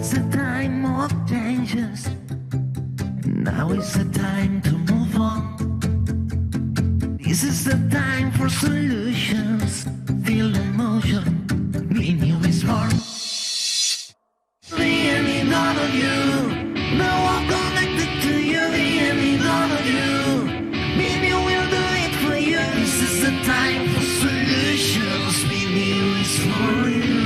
is a time of changes. Now is the time to move on. This is the time for solutions. Feel the motion. Be new is born. The any none of you. Now I'm connected to you. The any none of you. Be new will do it for you. This is the time for solutions. Be new is for you.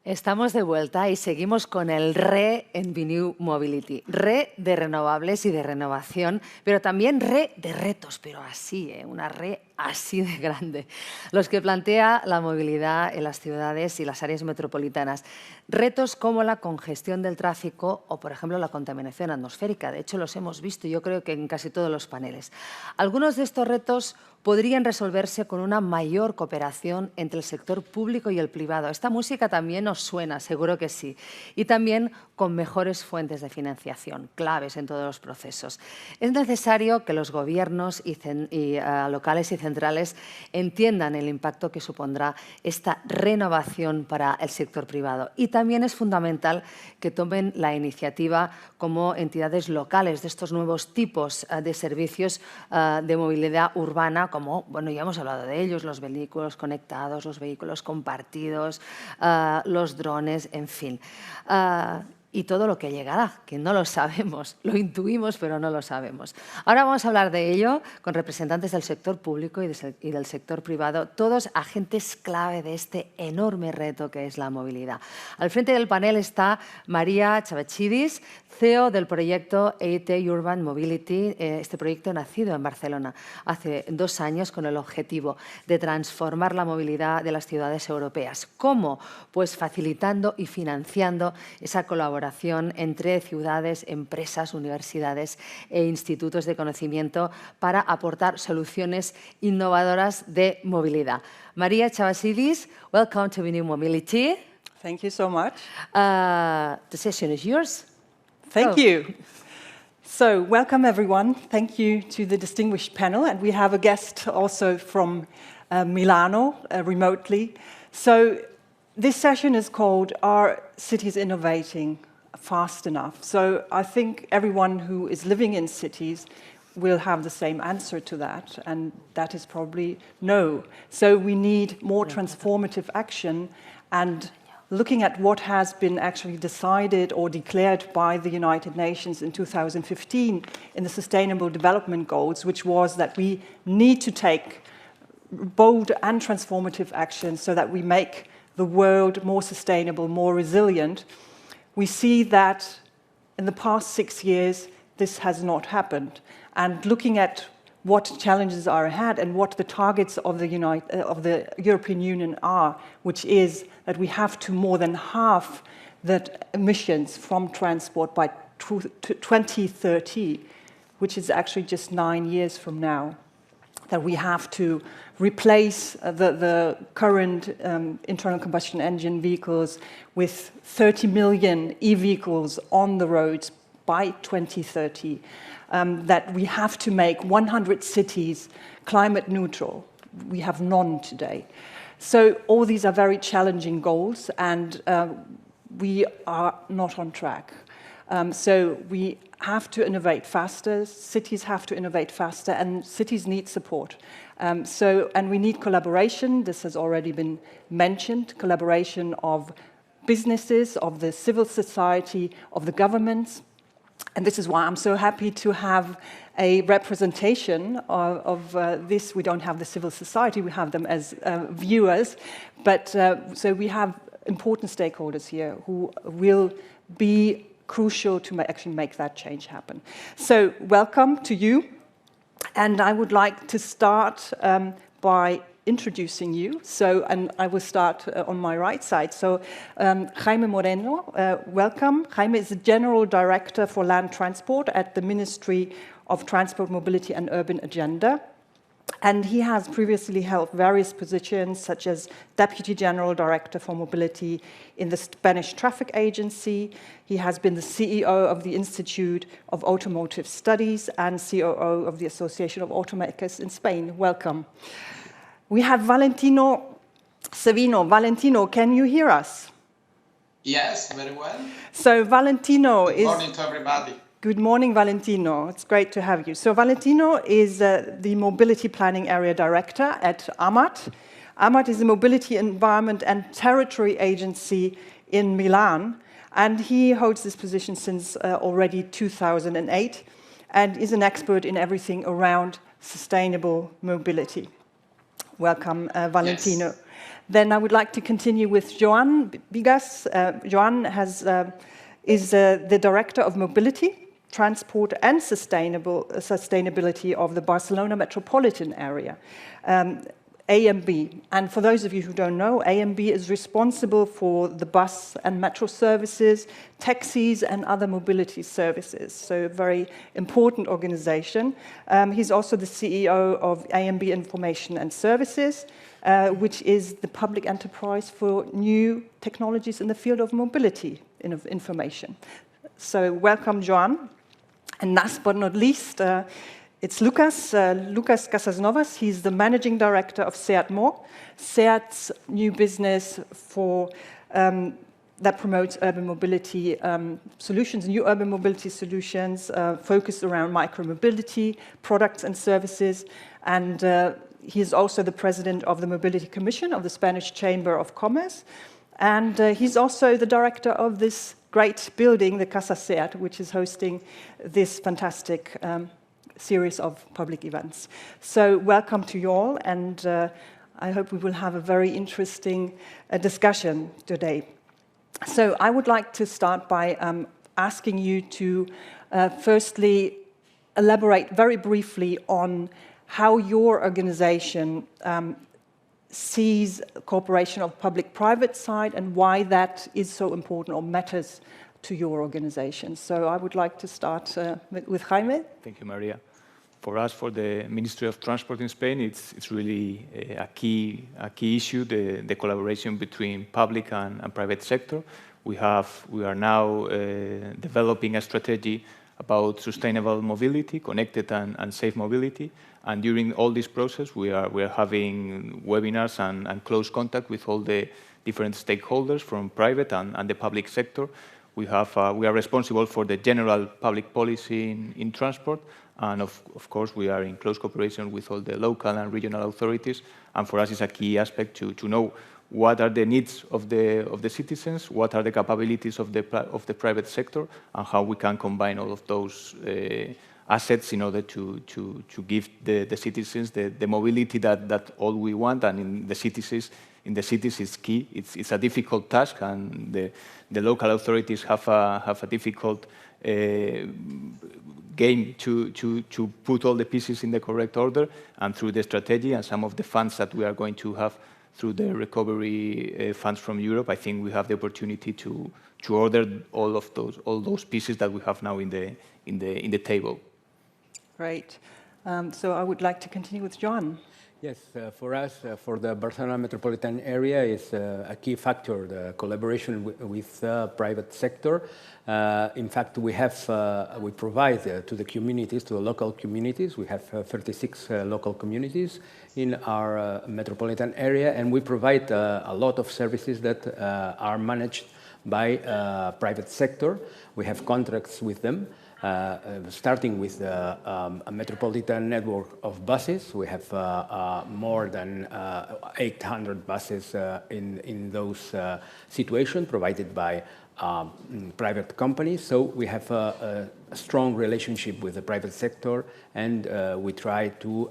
Estamos de vuelta y seguimos con el RE en BINNOVATIVE Mobility. RE de renovables y de renovación, pero también RE de retos, pero así, una RE así de grande. Los que plantea la movilidad en las ciudades y las áreas metropolitanas. Retos como la congestión del tráfico o, por ejemplo, la contaminación atmosférica. De hecho, los hemos visto, yo creo que en casi todos los paneles. Algunos de estos retos podrían resolverse con una mayor cooperación entre el sector público y el privado. Esta música también os suena, seguro que sí. Y también con mejores fuentes de financiación, claves en todos los procesos. Es necesario que los gobiernos locales y centrales entiendan el impacto que supondrá esta renovación para el sector privado. Y también es fundamental que tomen la iniciativa como entidades locales de estos nuevos tipos de servicios de movilidad urbana, como, bueno, ya hemos hablado de ellos, los vehículos conectados, los vehículos compartidos, los drones, en fin. Y todo lo que llegará, que no lo sabemos, lo intuimos, pero no lo sabemos. Ahora vamos a hablar de ello con representantes del sector público y del sector privado, todos agentes clave de este enorme reto que es la movilidad. Al frente del panel está María Chavachidis, CEO del proyecto EIT Urban Mobility, este proyecto nacido en Barcelona hace 2 años con el objetivo de transformar la movilidad de las ciudades europeas. ¿Cómo? Pues facilitando y financiando esa colaboración entre ciudades, empresas, universidades e institutos de conocimiento para aportar soluciones innovadoras de movilidad. María Chavachidis, welcome to BINNOVATIVE Mobility. Thank you so much. The session is yours. Thank you. So, welcome everyone. Thank you to the distinguished panel. And we have a guest also from Milano, remotely. So, this session is called Are Cities Innovating Fast Enough? So, I think everyone who is living in cities will have the same answer to that, and that is probably no. So, we need more transformative action, and looking at what has been actually decided or declared by the United Nations in 2015 in the Sustainable Development Goals, which was that we need to take bold and transformative action so that we make the world more sustainable, more resilient. We see that in the past 6 years, this has not happened. And looking at what challenges are ahead and what the targets of the European Union are, which is that we have to more than halve the emissions from transport by 2030, which is actually just 9 years from now, that we have to replace the current internal combustion engine vehicles with 30 million e-vehicles on the roads by 2030. That we have to make 100 cities climate neutral. We have none today. So all these are very challenging goals, and we are not on track. So we have to innovate faster, cities have to innovate faster, and cities need support. And we need collaboration. This has already been mentioned, collaboration of businesses, of the civil society, of the governments. And this is why I'm so happy to have a representation of this. We don't have the civil society, we have them as viewers. But so we have important stakeholders here who will be crucial to actually make that change happen. So welcome to you. And I would like to start by introducing you. So, and I will start on my right side. So, Jaime Moreno, welcome. Jaime is the General Director for Land Transport at the Ministry of Transport, Mobility and Urban Agenda. And he has previously held various positions, such as Deputy General Director for Mobility in the Spanish Traffic Agency. He has been the CEO of the Institute of Automotive Studies and COO of the Association of Automakers in Spain. Welcome. We have Valentino Savino, Valentino, can you hear us? Yes, very well. So Valentino Good morning to everybody. Good morning, Valentino. It's great to have you. So Valentino is the Mobility Planning Area Director at AMAT. AMAT is a Mobility, Environment and Territory Agency in Milan, and he holds this position since already 2008 and is an expert in everything around sustainable mobility. Welcome, Valentino. Yes. Then I would like to continue with Joan Bigas. Joan is the Director of Mobility, Transport and Sustainability of the Barcelona metropolitan area, AMB. And for those of you who don't know, AMB is responsible for the bus and metro services, taxis and other mobility services. So a very important organization. He's also the CEO of AMB Information and Services, which is the public enterprise for new technologies in the field of mobility information. So welcome, Joan. And last but not least, it's Lucas Casasnovas. He's the managing director of SEAT More, SEAT's new business for that promotes urban mobility solutions, new urban mobility solutions focused around micromobility, products and services. And he is also the president of the Mobility Commission of the Spanish Chamber of Commerce. And he's also the director of this great building, the Casa SEAT, which is hosting this fantastic series of public events. So welcome to you all, and I hope we will have a very interesting discussion today. So I would like to start by asking you to firstly elaborate very briefly on how your organization sees cooperation of public-private side and why that is so important or matters to your organization. So I would like to start with Jaime. Thank you, Maria. For us, for the Ministry of Transport in Spain, it's really a key issue, the collaboration between public and private sector. We are now developing a strategy about sustainable mobility, connected and safe mobility. And during all this process, we are having webinars and close contact with all the different stakeholders from private and the public sector. We are responsible for the general public policy in transport, and of course we are in close cooperation with all the local and regional authorities. And for us, it's a key aspect to know what are the needs of the citizens, what are the capabilities of the private sector, and how we can combine all of those assets in order to give the citizens the mobility that all we want. And in the cities it's key. It's a difficult task, and the local authorities have a difficult game to put all the pieces in the correct order. And through the strategy and some of the funds that we are going to have through the recovery funds from Europe, I think we have the opportunity to order all those pieces that we have now in the table. Great. So I would like to continue with John. Yes, for us, for the Barcelona metropolitan area, is a key factor, the collaboration with the private sector. In fact, we provide to the communities, to the local communities. We have 36 local communities in our metropolitan area, and we provide a lot of services that are managed by private sector. We have contracts with them. Starting with a metropolitan network of buses. We have more than 800 buses in those situations provided by private companies. So we have a strong relationship with the private sector, and we try to,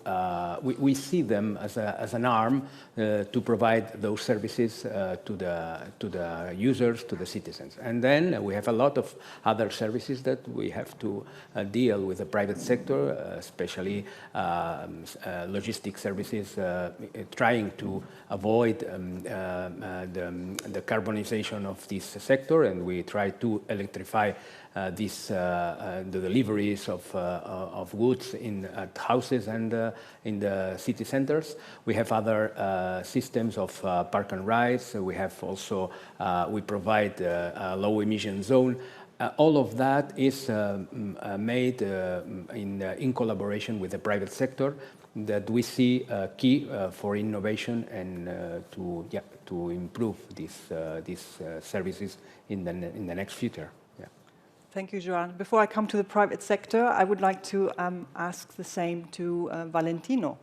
we see them as an arm to provide those services to the users, to the citizens. And then we have a lot of other services that we have to deal with the private sector, especially logistic services, trying to avoid the carbonization of this sector, and we try to electrify the deliveries of goods at houses and in the city centers. We have other systems of park and rides. We have also, we provide a low emission zone. All of that is made in collaboration with the private sector. that we see key for innovation and to improve these services in the next future. Yeah. Thank you, Joan. Before I come to the private sector, I would like to ask the same to Valentino.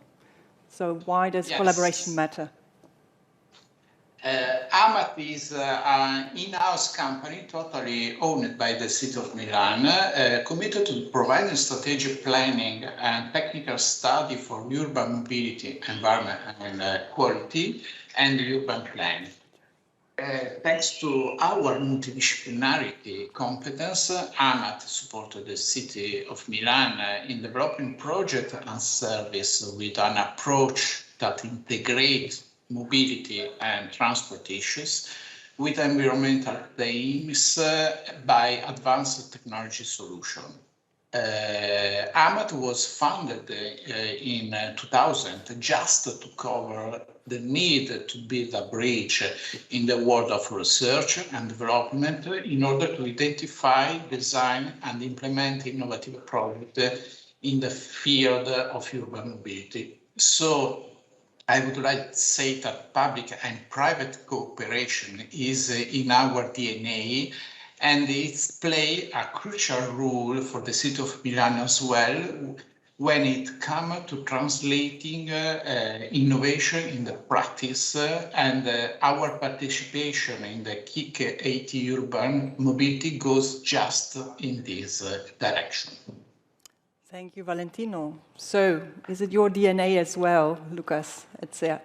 So why does collaboration matter? AMAT is an in-house company totally owned by the City of Milan, committed to providing strategic planning and technical study for urban mobility, environment and quality, and urban planning. Thanks to our multidisciplinarity competence, AMAT supported the City of Milan in developing projects and service with an approach that integrates mobility and transport issues with environmental aims by advanced technology solutions. AMAT was founded in 2000 just to cover the need to build a bridge in the world of research and development in order to identify, design, and implement innovative projects in the field of urban mobility. So I would like to say that public and private cooperation is in our DNA, and it's play a crucial role for the City of Milan as well when it comes to translating innovation in the practice, and our participation in the KIC 80 urban mobility goes just in this direction. Thank you, Valentino. So, is it your DNA as well, Lucas, at SEAT?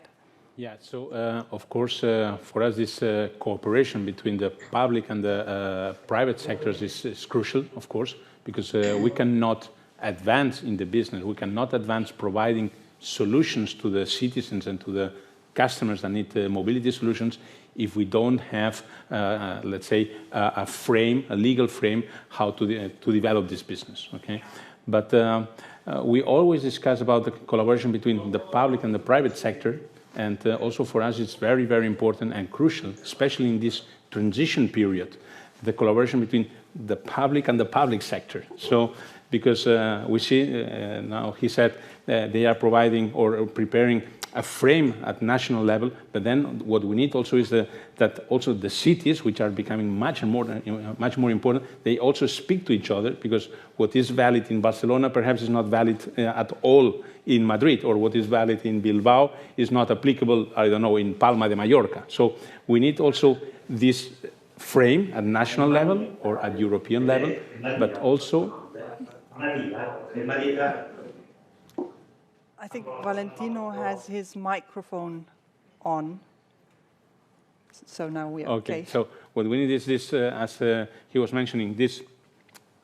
Yeah, so of course, for us, this cooperation between the public and the private sectors is crucial, of course, because we cannot advance in the business, we cannot advance providing solutions to the citizens and to the customers that need mobility solutions if we don't have, let's say, a frame, a legal frame, how to develop this business, okay? But we always discuss about the collaboration between the public and the private sector, and also for us it's very, very important and crucial, especially in this transition period, the collaboration between the public and the public sector. So, because we see now, he said they are providing or preparing a frame at national level, but then what we need also is that also the cities, which are becoming much more important, they also speak to each other, because what is valid in Barcelona perhaps is not valid at all in Madrid, or what is valid in Bilbao is not applicable, I don't know, in Palma de Mallorca. So we need also this frame at national level or at European level, but also... I think Valentino has his microphone on, so now we are okay. So what we need is this, as he was mentioning, this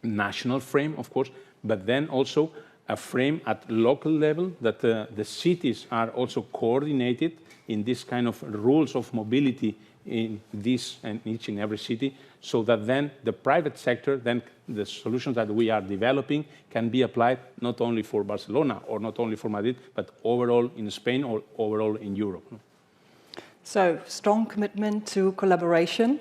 national frame, of course, but then also a frame at local level, that the cities are also coordinated in this kind of rules of mobility in this and each and every city, so that then the private sector, then the solutions that we are developing can be applied not only for Barcelona or not only for Madrid, but overall in Spain or overall in Europe. So, strong commitment to collaboration.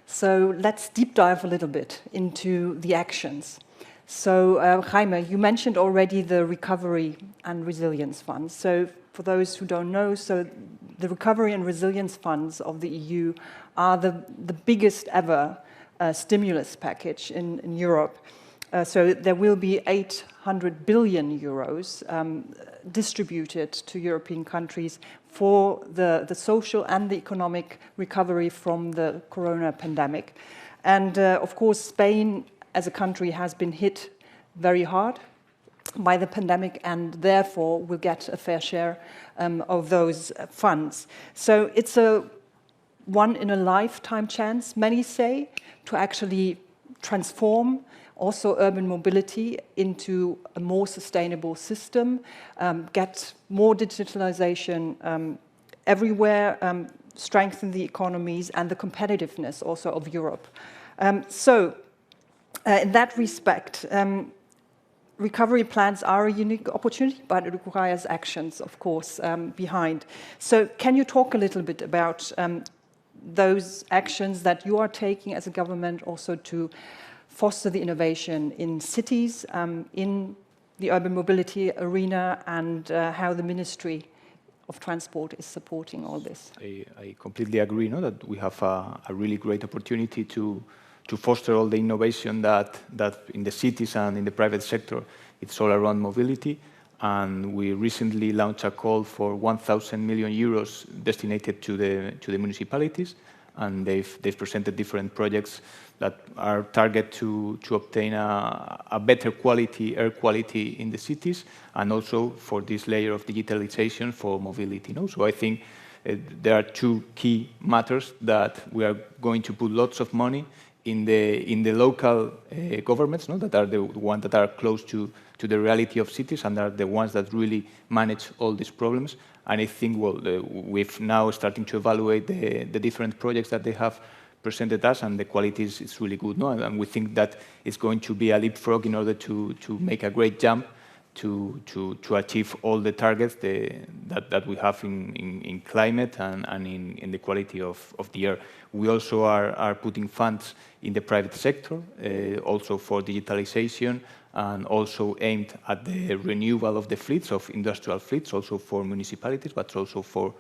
So let's deep dive a little bit into the actions. So Jaime, you mentioned already the Recovery and Resilience Funds. So for those who don't know, so the Recovery and Resilience Funds of the EU are the biggest ever stimulus package in Europe. So there will be 800 billion euros distributed to European countries for the social and the economic recovery from the corona pandemic. And of course, Spain as a country has been hit very hard by the pandemic, and therefore will get a fair share of those funds. So it's a one-in-a-lifetime chance, many say, to actually transform also urban mobility into a more sustainable system, get more digitalization everywhere, strengthen the economies and the competitiveness also of Europe. In that respect, recovery plans are a unique opportunity, but it requires actions, of course, behind. So can you talk a little bit about those actions that you are taking as a government also to foster the innovation in cities, in the urban mobility arena and how the Ministry of Transport is supporting all this. I completely agree, no, that we have a really great opportunity to foster all the innovation that in the cities and in the private sector, it's all around mobility. And we recently launched a call for 1,000 million euros destinated to the municipalities, and they've presented different projects that are target to obtain a better quality, air quality in the cities, and also for this layer of digitalization for mobility. No? So I think there are two key matters that we are going to put lots of money in the local governments, no? That are the ones that are close to the reality of cities and are the ones that really manage all these problems. And I think, well, we've now starting to evaluate the different projects that they have presented us, and the quality is really good. No? And we think that it's going to be a leapfrog in order to make a great jump to achieve all the targets that we have in climate and in the quality of the air. We also are putting funds in the private sector, also for digitalization, and also aimed at the renewal of the fleets, of industrial fleets, also for municipalities, but also for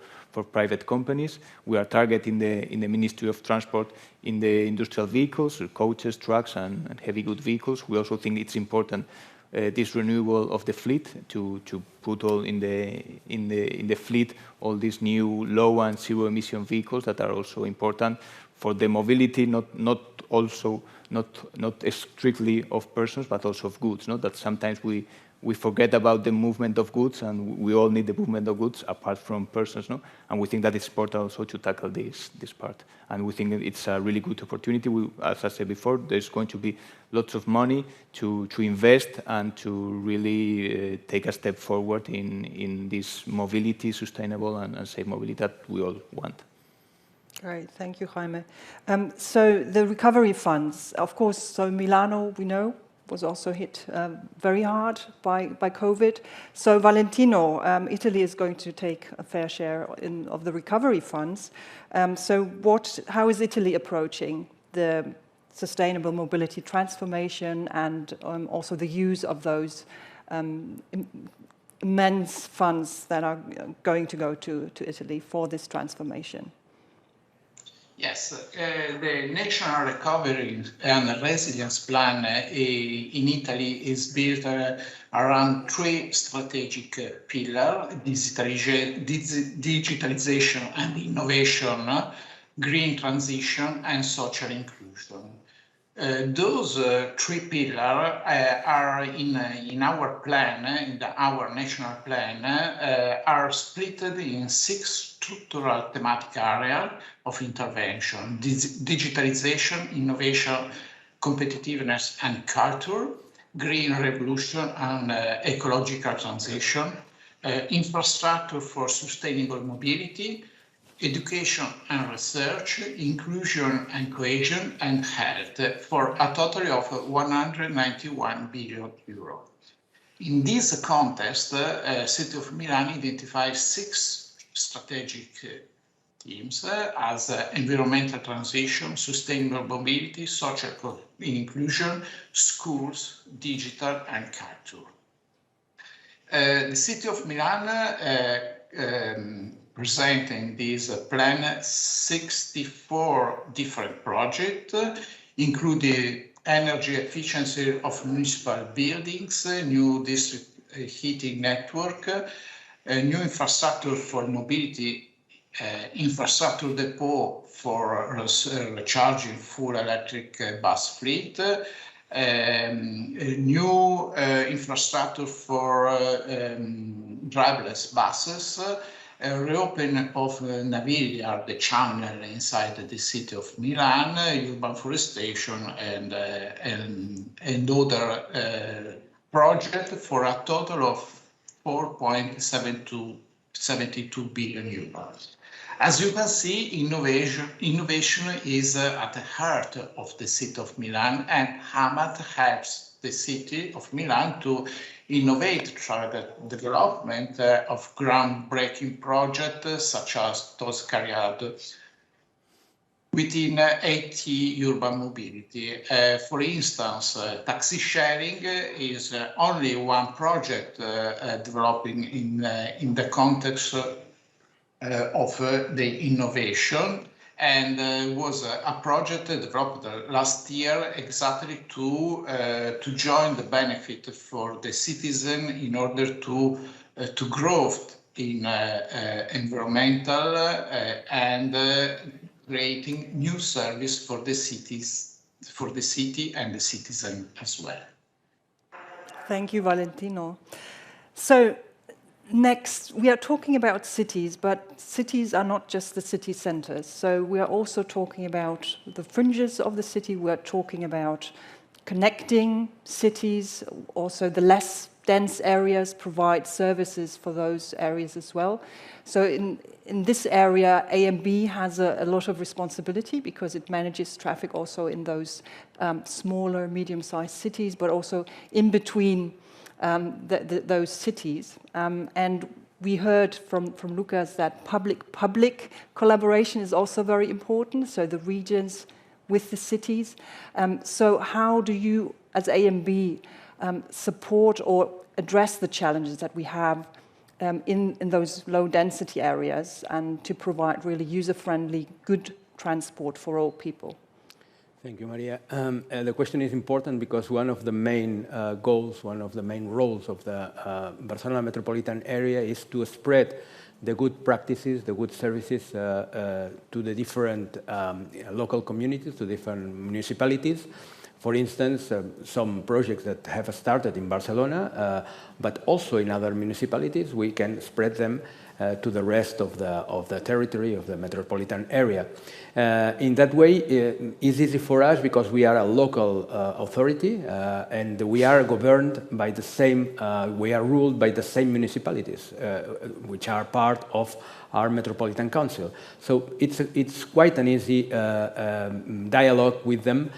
private companies. We are targeting in the Ministry of Transport in the industrial vehicles, coaches, trucks, and heavy good vehicles. We also think it's important this renewal of the fleet to put all in the fleet all these new low and zero emission vehicles that are also important for the mobility, not strictly of persons, but also of goods. No? That sometimes we forget about the movement of goods, and we all need the movement of goods apart from persons. No? And we think that it's important also to tackle this part. And we think it's a really good opportunity. As I said before, there's going to be lots of money to invest and to really take a step forward in this mobility, sustainable and safe mobility that we all want. Great, thank you, Jaime. So the recovery funds, of course, so Milano, we know, was also hit very hard by COVID. So Valentino, Italy is going to take a fair share of the recovery funds. So how is Italy approaching the sustainable mobility transformation and also the use of those immense funds that are going to go to Italy for this transformation? Yes, the National Recovery and Resilience Plan in Italy is built around three strategic pillars: digitalization and innovation, green transition, and social inclusion. Those three pillars are in our plan, our national plan, are split in 6 structural thematic areas of intervention: digitalization, innovation, competitiveness and culture, green revolution and ecological transition, infrastructure for sustainable mobility, education and research, inclusion and cohesion, and health, for a total of 191 billion euro. In this context, City of Milan identifies 6 strategic themes as environmental transition, sustainable mobility, social inclusion, schools, digital, and culture. The City of Milan presenting this plan 64 different projects, including energy efficiency of municipal buildings, new district heating network, new infrastructure for mobility, infrastructure depot for recharging full electric bus fleet, new infrastructure for driverless buses, reopening of Naviglia, the channel inside the city of Milan, urban forestation, and other projects for a total of 4.72 billion euros. As you can see, innovation is at the heart of the city of Milan, and Hamat helps the city of Milan to innovate through the development of groundbreaking projects such as those carried within 80 urban mobility. For instance, taxi sharing is only one project developing in the context of the innovation, and was a project developed last year exactly to join the benefit for the citizen in order to grow in environmental and creating new service for the cities, for the city and the citizen as well. Thank you, Valentino. So next, we are talking about cities, but cities are not just the city centers. So we are also talking about the fringes of the city. We are talking about connecting cities. Also, the less dense areas provide services for those areas as well. So in this area, AMB has a lot of responsibility because it manages traffic also in those smaller, medium-sized cities, but also in between those cities. And we heard from Lucas that public collaboration is also very important, so the regions with the cities. So how do you, as AMB, support or address the challenges that we have in those low-density areas and to provide really user-friendly, good transport for all people? Thank you, Maria. The question is important because one of the main goals, one of the main roles of the Barcelona metropolitan area is to spread the good practices, the good services to the different local communities, to different municipalities. For instance, some projects that have started in Barcelona, but also in other municipalities, we can spread them to the rest of the territory of the metropolitan area. In that way, it's easy for us because we are a local authority and we are governed by the same, we are ruled by the same municipalities, which are part of our Metropolitan Council. So it's quite an easy dialogue with them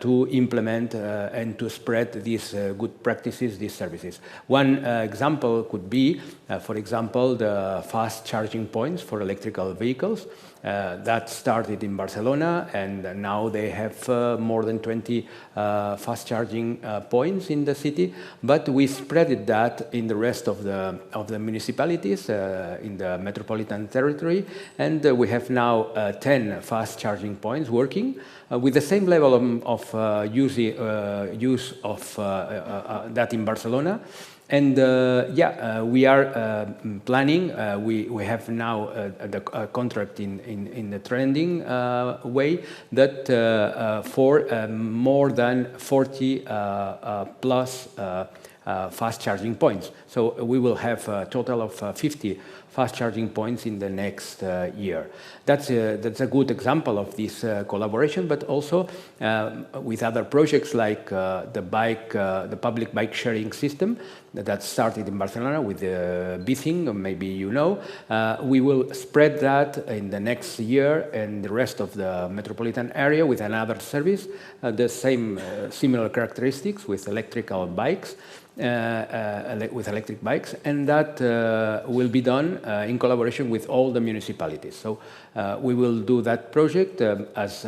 to implement and to spread these good practices, these services. One example could be, for example, the fast charging points for electrical vehicles. That started in Barcelona, and now they have more than 20 fast charging points in the city. But we spread that in the rest of the municipalities in the metropolitan territory, and we have now 10 fast charging points working with the same level of use of that in Barcelona. And we are planning. We have now a contract in the trending way that for more than 40 plus fast charging points. So we will have a total of 50 fast charging points in the next year. That's a good example of this collaboration, but also with other projects like the public bike sharing system that started in Barcelona with the BINNOVATIVE, maybe you know. We will spread that in the next year and the rest of the metropolitan area with another service, the same similar characteristics with electrical bikes. With electric bikes, and that will be done in collaboration with all the municipalities. So we will do that project as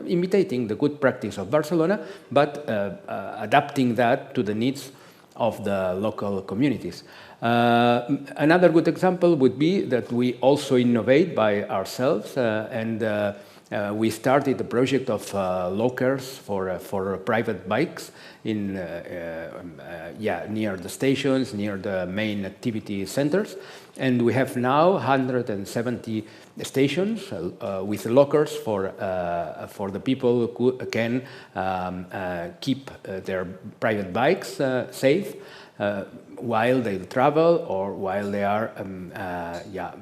imitating the good practice of Barcelona, but adapting that to the needs of the local communities. Another good example would be that we also innovate by ourselves, and we started the project of lockers for private bikes in near the stations, near the main activity centers, and we have now 170 stations with lockers for the people who can keep their private bikes safe while they travel or while they are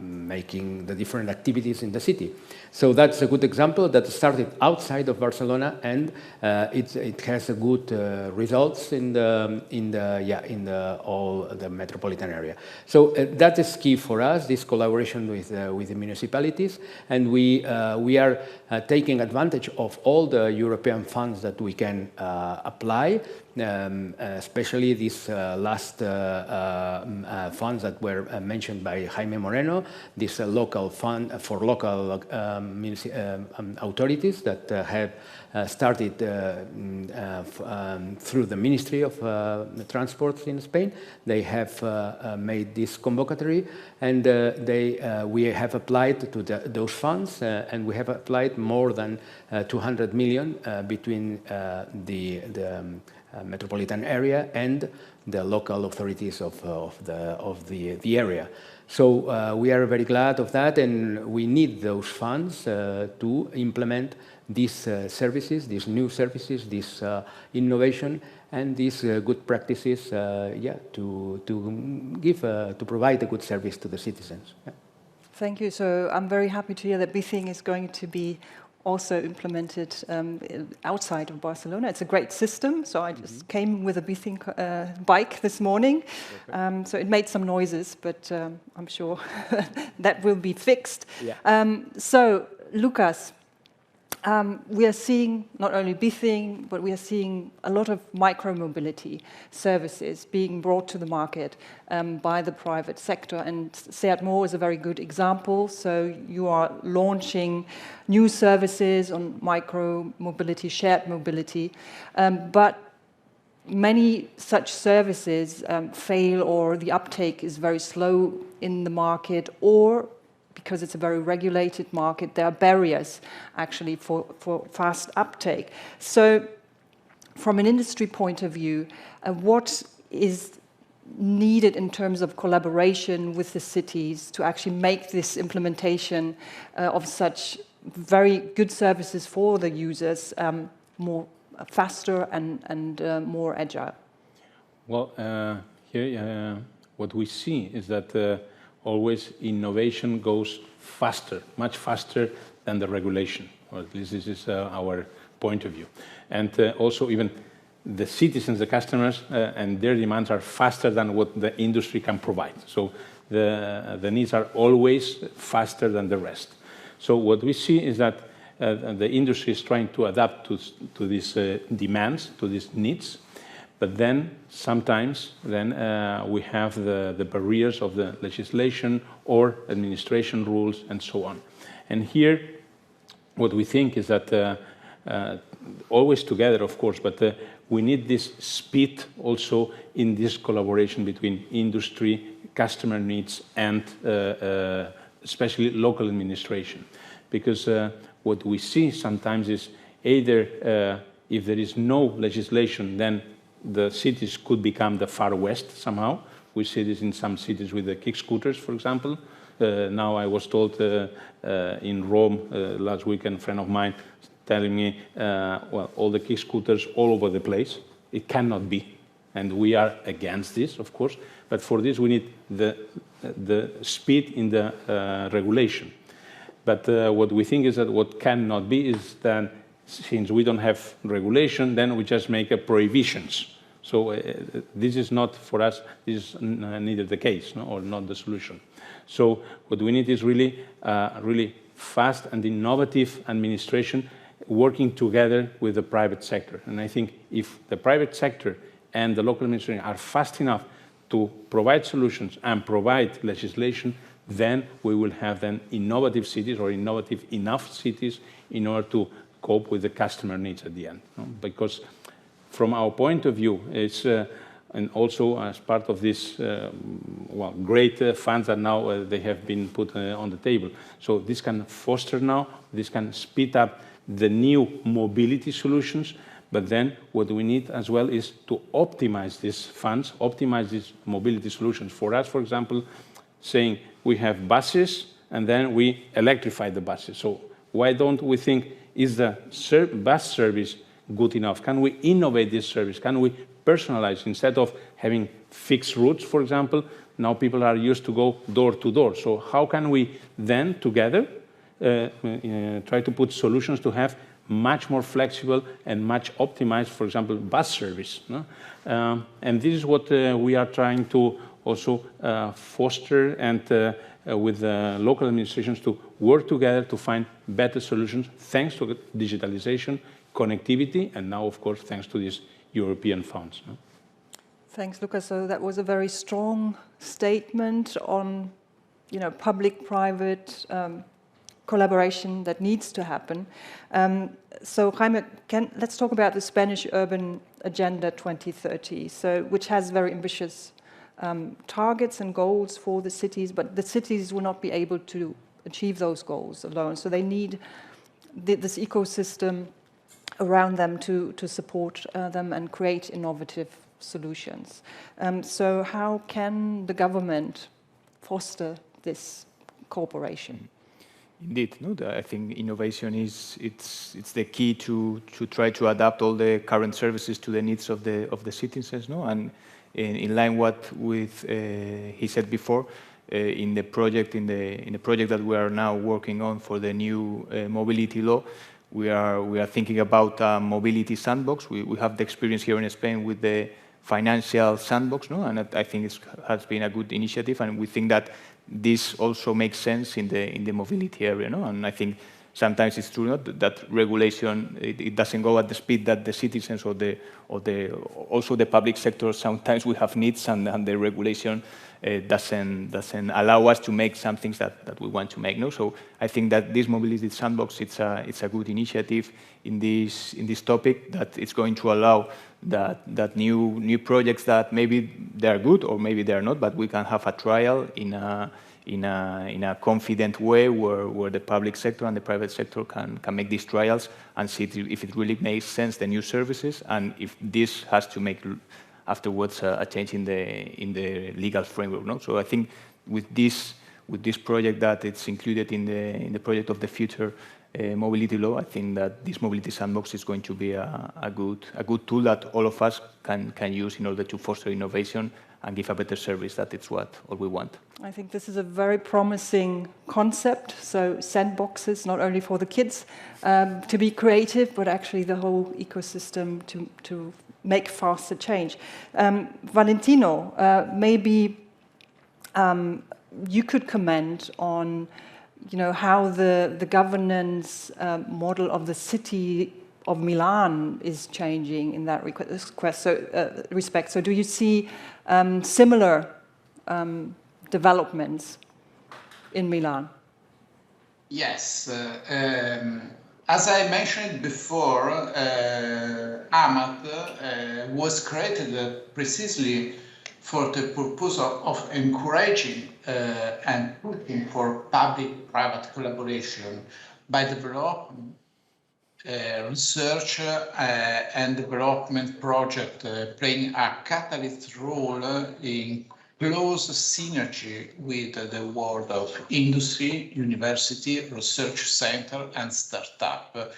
making the different activities in the city. So that's a good example that started outside of Barcelona, and it has a good results in all the metropolitan area. So that is key for us, this collaboration with the municipalities, and we are taking advantage of all the European funds that we can apply, especially this last funds that were mentioned by Jaime Moreno, this local fund for local authorities that have started through the Ministry of Transport in Spain. They have made this convocatory, and we have applied to those funds, and we have applied more than 200 million between the metropolitan area and the local authorities of the area. So we are very glad of that, and we need those funds to implement these services, these new services, this innovation, and these good practices, to provide a good service to the citizens. Yeah. Thank you. So I'm very happy to hear that BINNOVATIVE is going to be also implemented outside of Barcelona. It's a great system. So I just came with a BINNOVATIVE bike this morning. So it made some noises, but I'm sure that will be fixed. Yeah. So, Lucas, we are seeing not only BINNOVATIVE, but we are seeing a lot of micro-mobility services being brought to the market by the private sector. And Seat Mó is a very good example. So you are launching new services on micro-mobility, shared mobility. But many such services fail, or the uptake is very slow in the market, or because it's a very regulated market, there are barriers actually for fast uptake. So from an industry point of view, what is needed in terms of collaboration with the cities to actually make this implementation of such very good services for the users more faster and more agile? Well, here what we see is that always innovation goes faster, much faster than the regulation, or at least this is our point of view. And also even the citizens, the customers, and their demands are faster than what the industry can provide. So the needs are always faster than the rest. So what we see is that the industry is trying to adapt to these demands, to these needs. But then sometimes we have the barriers of the legislation or administration rules and so on. And here what we think is that always together, of course, but we need this speed also in this collaboration between industry, customer needs, and especially local administration. Because what we see sometimes is either if there is no legislation, then the cities could become the Far West somehow. We see this in some cities with the kick scooters, for example. Now I was told in Rome last weekend, a friend of mine telling me, well, all the kick scooters all over the place. It cannot be. And we are against this, of course. But for this, we need the speed in the regulation. But what we think is that what cannot be is that since we don't have regulation, then we just make prohibitions. So this is not, for us, this is neither the case, no, or not the solution. So what we need is really, really fast and innovative administration working together with the private sector. And I think if the private sector and the local administration are fast enough to provide solutions and provide legislation, then we will have then innovative cities or innovative enough cities in order to cope with the customer needs at the end. No? Because from our point of view, it's, and also as part of this, well, great funds that now they have been put on the table. So this can foster now, this can speed up the new mobility solutions, but then what we need as well is to optimize these funds, optimize these mobility solutions. For us, for example, saying we have buses and then we electrify the buses. So why don't we think, is the bus service good enough? Can we innovate this service? Can we personalize? Instead of having fixed routes, for example, now people are used to go door to door. So how can we then together try to put solutions to have much more flexible and much optimized, for example, bus service? No? And this is what we are trying to also foster, and with local administrations to work together to find better solutions thanks to digitalization, connectivity, and now, of course, thanks to these European funds. No? Thanks, Luca. So that was a very strong statement on, public-private collaboration that needs to happen. So Jaime, let's talk about the Spanish Urban Agenda 2030, which has very ambitious targets and goals for the cities, but the cities will not be able to achieve those goals alone. So they need this ecosystem around them to support them and create innovative solutions. So how can the government foster this cooperation? Indeed, no, I think innovation it's the key to try to adapt all the current services to the needs of the citizens, no, and in line with he said before, in the project that we are now working on for the new mobility law, we are thinking about a mobility sandbox. We have the experience here in Spain with the financial sandbox, no, and I think it has been a good initiative, and we think that this also makes sense in the mobility area, no? And I think sometimes it's true that regulation it doesn't go at the speed that the citizens or also the public sector. Sometimes we have needs, and the regulation doesn't allow us to make some things that we want to make. No, so I think that this mobility sandbox it's a good initiative in this topic, that it's going to allow that new projects that maybe they are good or maybe they are not, but we can have a trial in a confident way where the public sector and the private sector can make these trials and see if it really makes sense, the new services, and if this has to make afterwards a change in the legal framework. No? So I think with this project that it's included in the project of the future mobility law, I think that this mobility sandbox is going to be a good tool that all of us can use in order to foster innovation and give a better service. That it's what all we want. I think this is a very promising concept. So sandboxes, not only for the kids to be creative, but actually the whole ecosystem to make faster change. Valentino, maybe you could comment on how the governance model of the city of Milan is changing in that respect. So do you see similar developments in Milan? Yes. As I mentioned before, AMAT was created precisely for the purpose of encouraging and pushing for public-private collaboration by developing research and development project playing a catalyst role in close synergy with the world of industry, university, research center, and startup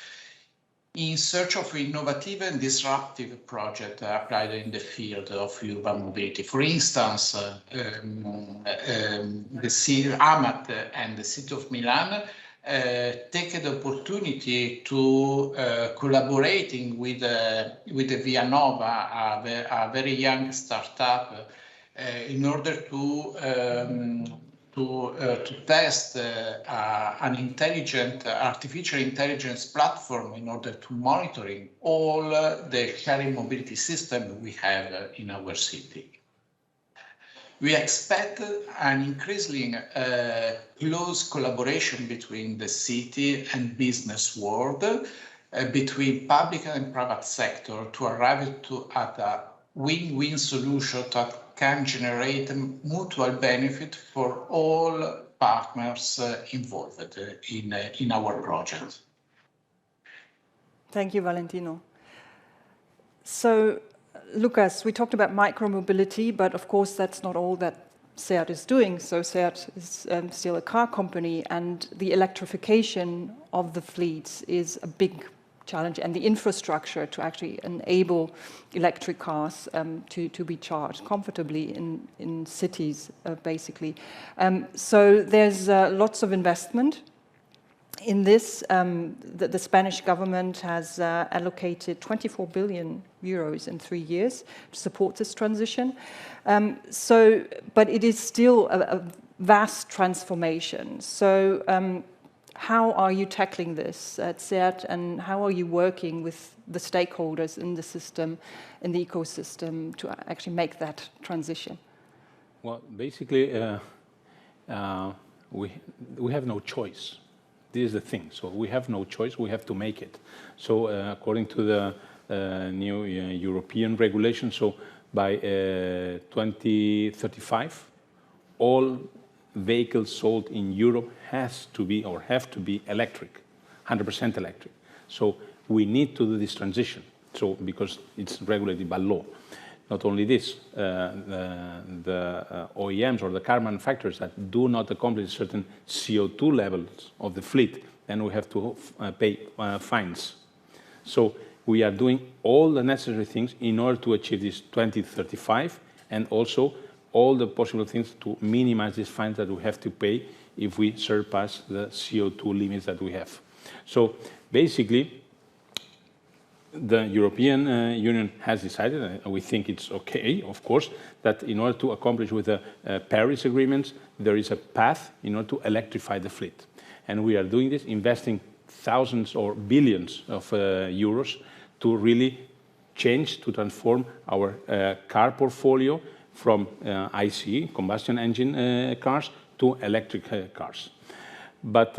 in search of innovative and disruptive projects applied in the field of urban mobility. For instance, the city AMAT and the city of Milan take the opportunity to collaborating with BINNOVA, a very young startup, in order to test an intelligent artificial intelligence platform in order to monitoring all the sharing mobility system we have in our city. We expect an increasingly close collaboration between the city and business world, between public and private sector, to arrive at a win-win solution that can generate mutual benefit for all partners involved in our project. Thank you, Valentino. So, Lucas, we talked about micromobility, but of course that's not all that SEAT is doing. So SEAT is still a car company, and the electrification of the fleets is a big challenge, and the infrastructure to actually enable electric cars to be charged comfortably in cities, basically. So there's lots of investment in this. The Spanish government has allocated 24 billion euros in 3 years to support this transition. But it is still a vast transformation. So how are you tackling this at SEAT, and how are you working with the stakeholders in the system, in the ecosystem, to actually make that transition? Well, basically, we have no choice. This is the thing. So we have no choice. We have to make it. So according to the new European regulation, so by 2035, all vehicles sold in Europe have to be electric, 100% electric. So we need to do this transition. So because it's regulated by law. Not only this, the OEMs or the car manufacturers that do not accomplish certain CO2 levels of the fleet, then we have to pay fines. So we are doing all the necessary things in order to achieve this 2035, and also all the possible things to minimize these fines that we have to pay if we surpass the CO2 limits that we have. So basically, the European Union has decided, and we think it's okay, of course, that in order to accomplish with the Paris agreements, there is a path in order to electrify the fleet. And we are doing this, investing thousands or billions of euros to really change, to transform our car portfolio from ICE, combustion engine cars, to electric cars. But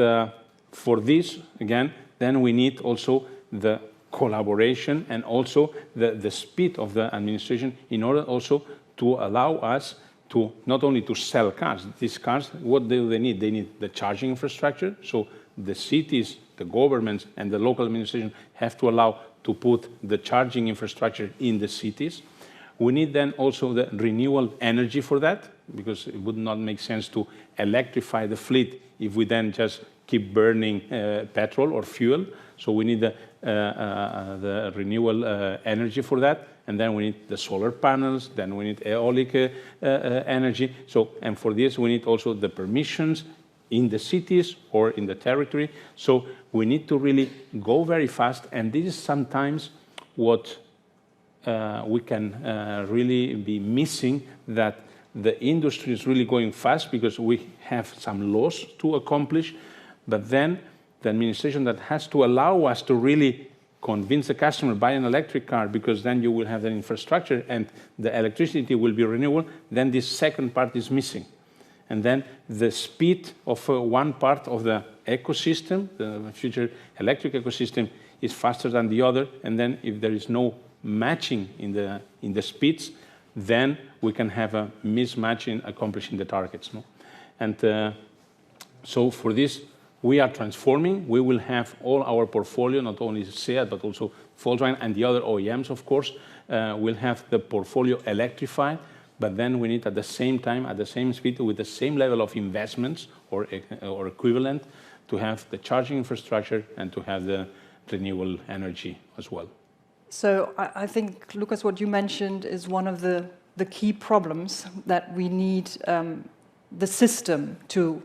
for this, again, then we need also the collaboration and also the speed of the administration in order also to allow us to not only to sell cars. These cars, what do they need? They need the charging infrastructure. So the cities, the governments, and the local administration have to allow to put the charging infrastructure in the cities. We need then also the renewable energy for that, because it would not make sense to electrify the fleet if we then just keep burning petrol or fuel. So we need the renewable energy for that, and then we need the solar panels, then we need aeolic energy. So, and for this we need also the permissions in the cities or in the territory. So we need to really go very fast, and this is sometimes what we can really be missing, that the industry is really going fast because we have some laws to accomplish, but then the administration that has to allow us to really convince the customer, buy an electric car, because then you will have the infrastructure and the electricity will be renewable, then this second part is missing. And then the speed of one part of the ecosystem, the future electric ecosystem, is faster than the other, and then if there is no matching in the speeds, then we can have a mismatch in accomplishing the targets. No? And so for this, we are transforming. We will have all our portfolio, not only SEAT, but also Volkswagen and the other OEMs, of course, will have the portfolio electrified, but then we need at the same time, at the same speed, with the same level of investments or equivalent, to have the charging infrastructure and to have the renewable energy as well. So I think, Lucas, what you mentioned is one of the key problems, that we need the system to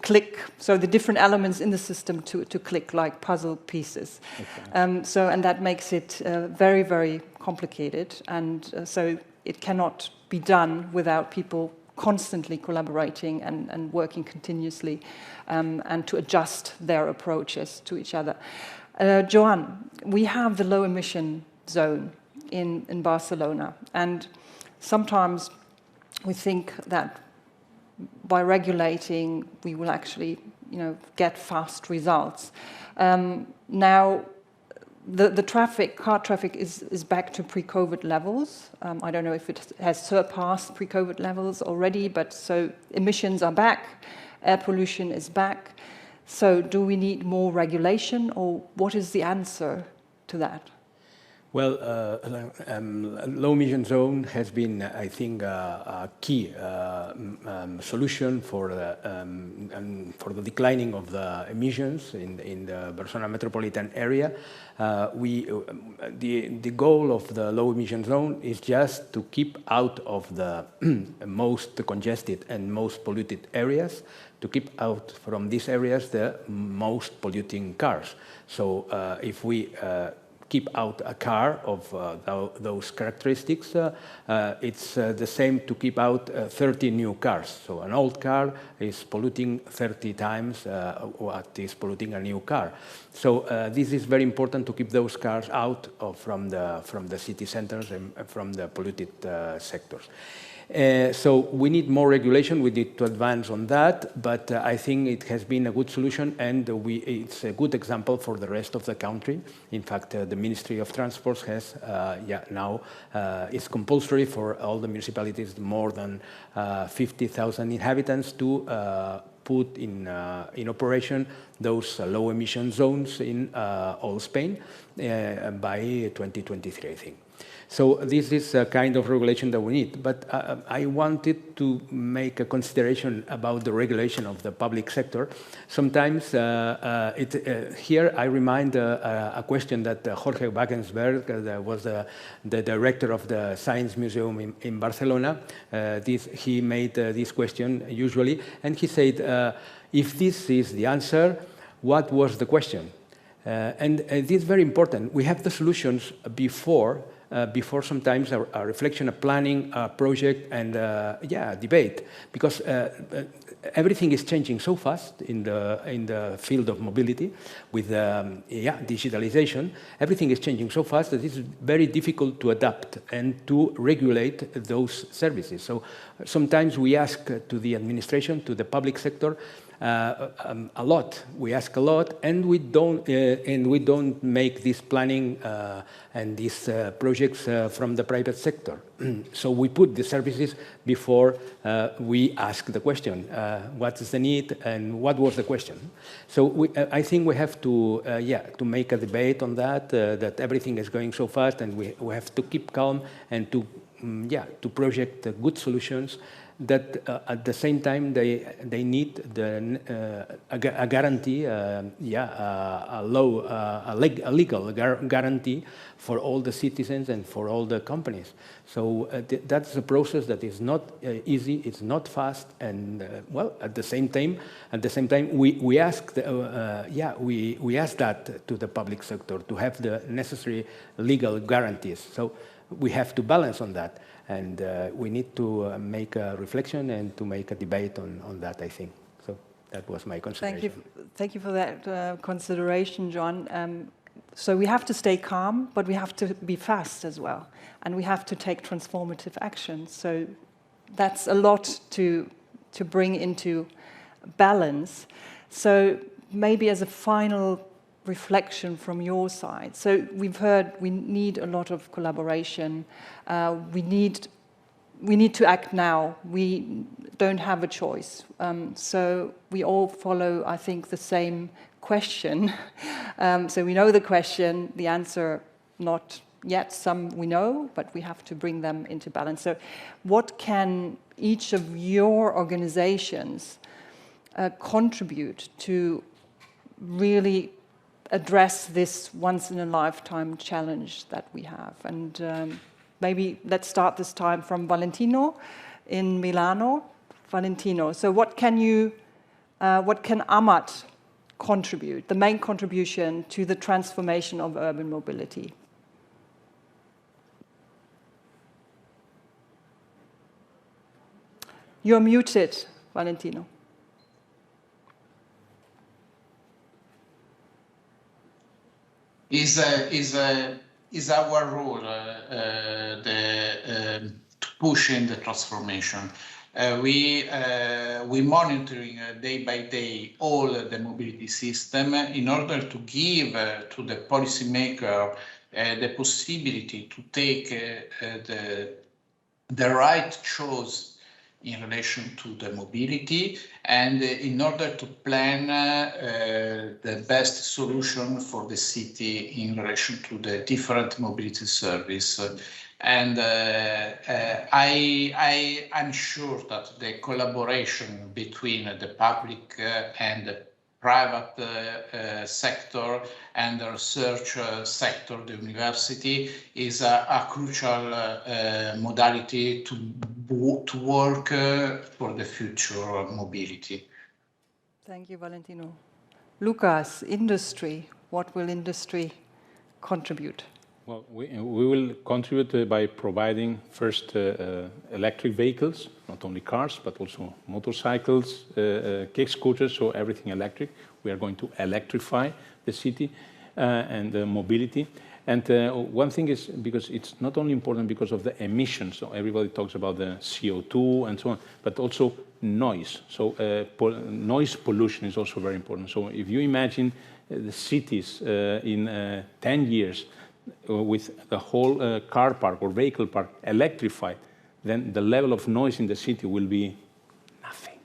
click, so the different elements in the system to click like puzzle pieces. Okay. And that makes it very, very complicated, and so it cannot be done without people constantly collaborating and working continuously, and to adjust their approaches to each other. Joan, we have the low emission zone in Barcelona, and sometimes we think that by regulating we will actually, get fast results. Now, the car traffic is back to pre-COVID levels. I don't know if it has surpassed pre-COVID levels already, but so emissions are back, air pollution is back. So do we need more regulation, or what is the answer to that? Well, low emission zone has been, I think, a key solution for the declining of the emissions in the Barcelona metropolitan area. The goal of the low emission zone is just to keep out of the most congested and most polluted areas, to keep out from these areas the most polluting cars. So if we keep out a car of those characteristics. It's the same to keep out 30 new cars. So an old car is polluting 30 times what is polluting a new car. So this is very important to keep those cars out from the city centers and from the polluted sectors. So we need more regulation, we need to advance on that, but I think it has been a good solution, and it's a good example for the rest of the country. In fact, the Ministry of Transport has now it's compulsory for all the municipalities more than 50,000 inhabitants to put in operation those low emission zones in all Spain by 2023, I think. So this is a kind of regulation that we need. But I wanted to make a consideration about the regulation of the public sector. Sometimes here I remind a question that Jorge Wagensberg was the director of the Science Museum in Barcelona. He made this question usually, and he said, if this is the answer, what was the question? And this is very important. We have the solutions before sometimes a reflection, a planning, a project, and debate, because everything is changing so fast in the field of mobility with digitalization. Everything is changing so fast that it's very difficult to adapt and to regulate those services. So sometimes we ask to the administration, to the public sector, a lot. We ask a lot, and we don't make this planning and these projects from the private sector. So we put the services before we ask the question: what is the need, and what was the question? So I think we have to make a debate on that. That everything is going so fast, and we have to keep calm and to project good solutions. That at the same time they need a guarantee, a legal guarantee for all the citizens and for all the companies. So that's a process that is not easy, it's not fast, and at the same time we ask we ask that to the public sector to have the necessary legal guarantees. So we have to balance on that. And we need to make a reflection and to make a debate on that, I think. So that was my consideration. Thank you for that consideration, John. So we have to stay calm, but we have to be fast as well. And we have to take transformative action. So that's a lot to bring into balance. So maybe as a final reflection from your side. So we've heard we need a lot of collaboration. We need to act now. We don't have a choice. So we all follow, I think, the same question. So we know the question, the answer not yet. Some we know, but we have to bring them into balance. So what can each of your organizations contribute to really address this once-in-a-lifetime challenge that we have? And maybe let's start this time from Valentino in Milano. Valentino, so what can AMAT contribute, the main contribution to the transformation of urban mobility? You're muted, Valentino. Is our role to push in the transformation. We monitoring day by day all the mobility system in order to give to the policymaker the possibility to take the right choice in relation to the mobility, and in order to plan the best solution for the city in relation to the different mobility service. And I'm sure that the collaboration between the public and the private sector and the research sector, the university, is a crucial modality to work for the future mobility. Thank you, Valentino. Lucas, industry. What will industry contribute? Well, we will contribute by providing first electric vehicles, not only cars, but also motorcycles, kick scooters, so everything electric. We are going to electrify the city and mobility. And one thing is, because it's not only important because of the emissions, so everybody talks about the CO2 and so on, but also noise. So noise pollution is also very important. So if you imagine the cities in 10 years with the whole car park or vehicle park electrified, then the level of noise in the city will be nothing.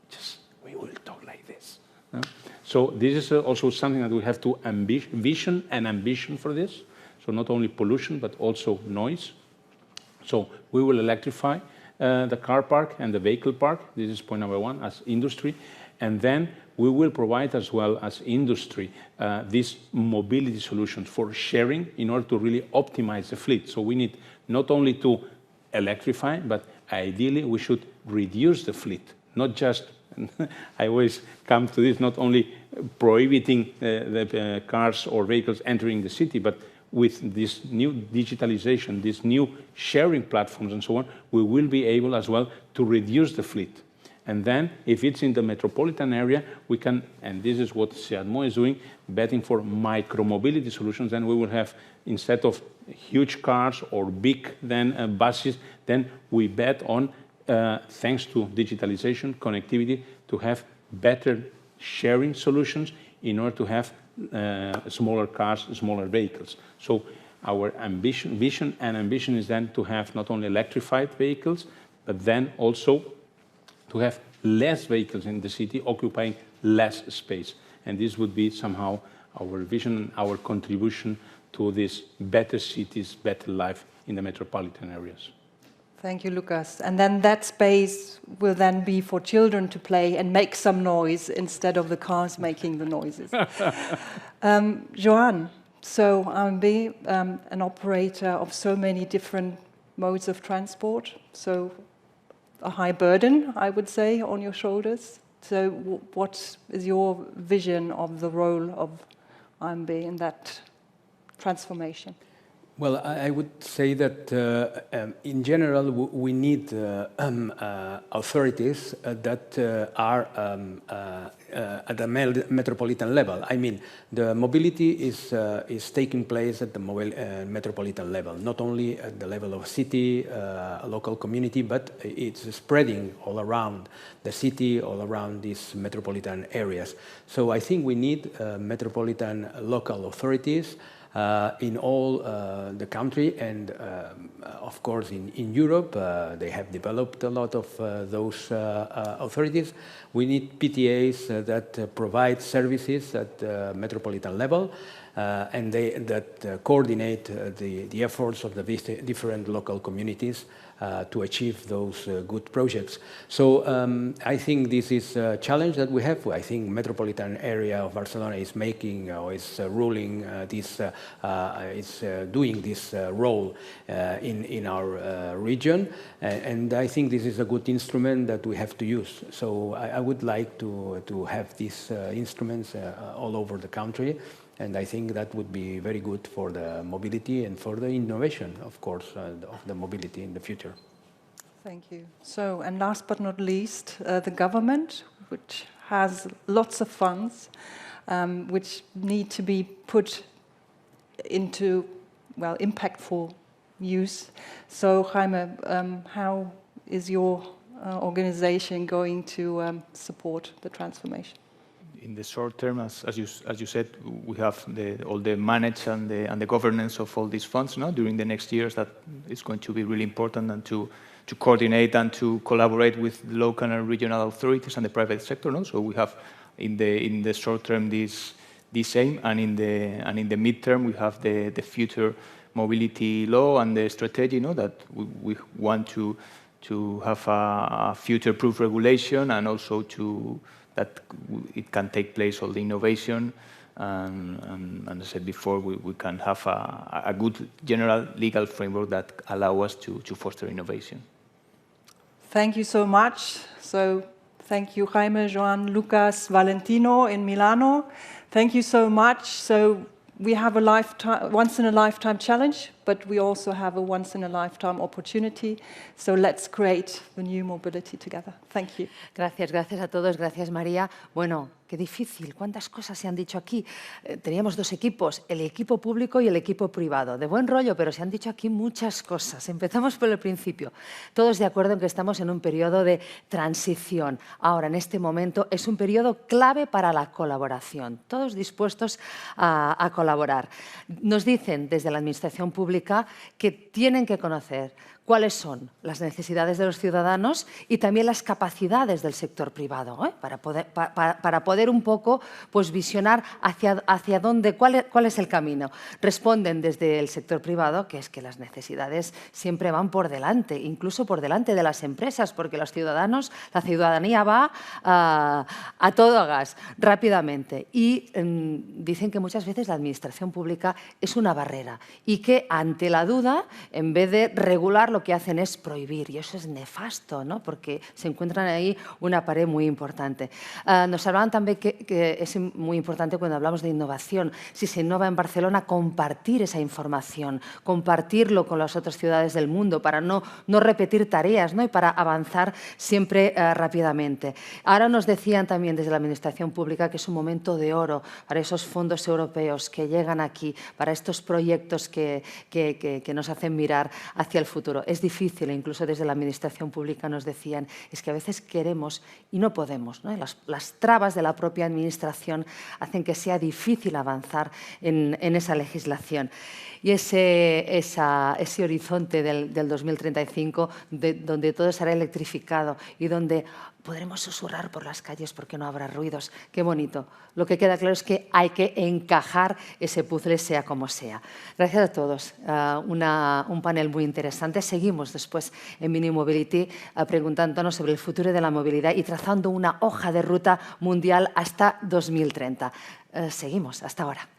Just we will talk like this. So this is also something that we have to vision and ambition for this. So not only pollution, but also noise. So we will electrify the car park and the vehicle park. This is point number one as industry. And then we will provide as well as industry these mobility solutions for sharing in order to really optimize the fleet. So we need not only to electrify, but ideally we should reduce the fleet, not just, I always come to this, not only prohibiting the cars or vehicles entering the city, but with this new digitalization, these new sharing platforms and so on, we will be able as well to reduce the fleet. And then, if it's in the metropolitan area, we can, and this is what SEATMO is doing, betting for micro-mobility solutions, then we will have, instead of huge cars or big buses, then we bet on, thanks to digitalization, connectivity, to have better sharing solutions in order to have smaller cars, smaller vehicles. So our vision and ambition is then to have not only electrified vehicles, but then also to have less vehicles in the city occupying less space. And this would be somehow our vision, our contribution to this better cities, better life in the metropolitan areas. Thank you, Lucas. And then that space will then be for children to play and make some noise instead of the cars making the noises. Joan, so AMB, an operator of so many different modes of transport, so a high burden, I would say, on your shoulders. So what is your vision of the role of AMB in that transformation? Well, I would say that in general we need authorities that are at the metropolitan level. I mean, the mobility is taking place at the metropolitan level, not only at the level of city, local community, but it's spreading all around the city, all around these metropolitan areas. So I think we need metropolitan local authorities in all the country, and of course in Europe they have developed a lot of those authorities. We need PTAs that provide services at the metropolitan level and that coordinate the efforts of the different local communities to achieve those good projects. So I think this is a challenge that we have. I think metropolitan area of Barcelona is making or is ruling this, is doing this role in our region, and I think this is a good instrument that we have to use. So I would like to have these instruments all over the country. And I think that would be very good for the mobility and for the innovation, of course, of the mobility in the future. Thank you. So, and last but not least, the government, which has lots of funds, which need to be put into, well, impactful use. So, Jaime, how is your organization going to support the transformation? In the short term, as you said, we have all the manage and the governance of all these funds. No? During the next years, that is going to be really important, and to coordinate and to collaborate with local and regional authorities and the private sector. No? So we have in the short term this aim, and in the midterm we have the future mobility law and the strategy. No? That we want to have a future-proof regulation, and also that it can take place all the innovation, and as I said before, we can have a good general legal framework that allow us to foster innovation. Thank you so much. So thank you, Jaime, Joan, Lucas, Valentino in Milano. Thank you so much. So we have a once-in-a-lifetime challenge, but we also have a once-in-a-lifetime opportunity. So let's create the new mobility together. Thank you. Gracias, gracias a todos. Gracias, María. Bueno, qué difícil. ¿Cuántas cosas se han dicho aquí? Teníamos dos equipos, el equipo público y el equipo privado. De buen rollo, pero se han dicho aquí muchas cosas. Empezamos por el principio. Todos de acuerdo en que estamos en un periodo de transición. Ahora, en este momento, es un periodo clave para la colaboración. Todos dispuestos a colaborar. Nos dicen desde la Administración Pública que tienen que conocer cuáles son las necesidades de los ciudadanos y también las capacidades del sector privado, para poder un poco pues, visionar hacia dónde, cuál es el camino. Responden desde el sector privado que es que las necesidades siempre van por delante, incluso por delante de las empresas, porque los ciudadanos, la ciudadanía va a todo gas, rápidamente. Y dicen que muchas veces la administración pública es una barrera y que ante la duda, en vez de regular, lo que hacen es prohibir, y eso es nefasto, ¿no? Porque se encuentran ahí una pared muy importante. Nos hablaban también que es muy importante cuando hablamos de innovación, si se innova en Barcelona, compartir esa información, compartirlo con las otras ciudades del mundo para no repetir tareas, ¿no? Y para avanzar siempre rápidamente. Ahora nos decían también desde la Administración Pública que es un momento de oro para esos fondos europeos que llegan aquí, para estos proyectos que nos hacen mirar hacia el futuro. Es difícil, incluso desde la Administración Pública nos decían, es que a veces queremos y no podemos, ¿no? Las trabas de la propia Administración hacen que sea difícil avanzar en esa legislación. Y ese horizonte del 2035, donde todo será electrificado y donde podremos susurrar por las calles porque no habrá ruidos. Qué bonito. Lo que queda claro es que hay que encajar ese puzzle sea como sea. Gracias a todos. Un panel muy interesante. Seguimos después en BINNOVATIVE preguntándonos sobre el futuro de la movilidad y trazando una hoja de ruta mundial hasta 2030. Seguimos. Hasta ahora.